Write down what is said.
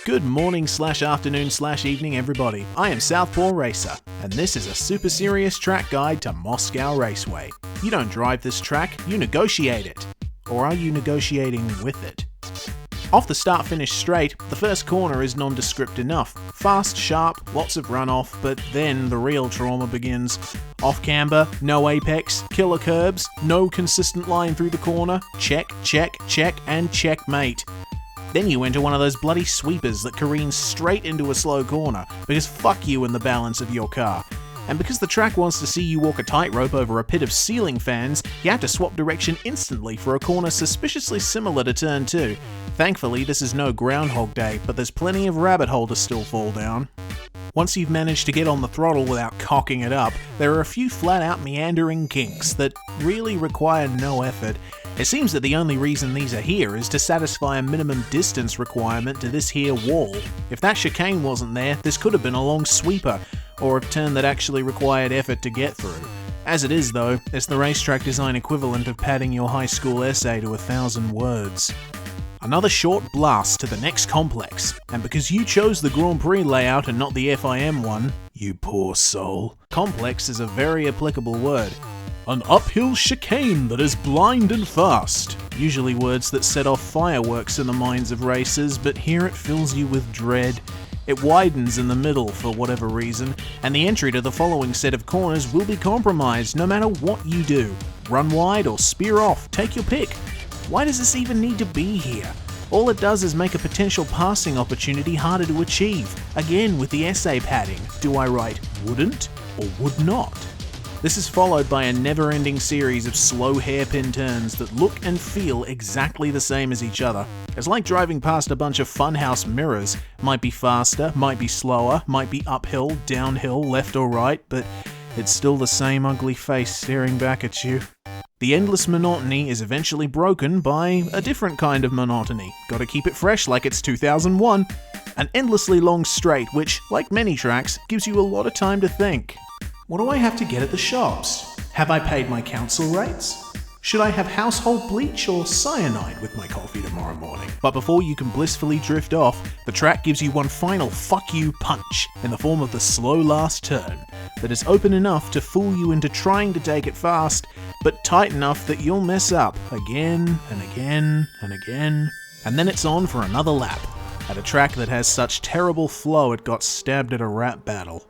Good morning / afternoon / evening everybody, I am Southpaw Racer, and this is a super serious track guide to Moscow Raceway. You don't drive this track, you negotiate it. Or are you negotiating with it? Off the start-finish straight, the first corner is nondescript enough. Fast, sharp, lots of runoff, but then the real trauma begins. Off camber, no apex, killer curbs, no consistent line through the corner, check, check, check, and checkmate. Then you enter one of those bloody sweepers that careens straight into a slow corner, because fuck you and the balance of your car. And because the track wants to see you walk a tightrope over a pit of ceiling fans, you have to swap direction instantly for a corner suspiciously similar to turn 2. Thankfully, this is no Groundhog Day, but there's plenty of rabbit hole to still fall down. Once you've managed to get on the throttle without cocking it up, there are a few flat-out meandering kinks that really require no effort. It seems that the only reason these are here is to satisfy a minimum distance requirement to this here wall. If that chicane wasn't there, this could have been a long sweeper, or a turn that actually required effort to get through. As it is though, it's the racetrack design equivalent of padding your high school essay to 1,000 words. Another short blast to the next complex, and because you chose the Grand Prix layout and not the FIM one, you poor soul. Complex is a very applicable word. An uphill chicane that is blind and fast. Usually words that set off fireworks in the minds of racers, but here it fills you with dread. It widens in the middle for whatever reason, and the entry to the following set of corners will be compromised no matter what you do. Run wide or spear off, take your pick. Why does this even need to be here? All it does is make a potential passing opportunity harder to achieve. Again with the essay padding. Do I write wouldn't or would not? This is followed by a never-ending series of slow hairpin turns that look and feel exactly the same as each other. It's like driving past a bunch of funhouse mirrors. Might be faster, might be slower, might be uphill, downhill, left or right, but it's still the same ugly face staring back at you. The endless monotony is eventually broken by a different kind of monotony. Gotta keep it fresh like it's 2001. An endlessly long straight which, like many tracks, gives you a lot of time to think. What do I have to get at the shops? Have I paid my council rates? Should I have household bleach or cyanide with my coffee tomorrow morning? But before you can blissfully drift off, the track gives you one final fuck you punch in the form of the slow last turn that is open enough to fool you into trying to take it fast, but tight enough that you'll mess up again and again and again, and then it's on for another lap at a track that has such terrible flow it got stabbed at a rap battle.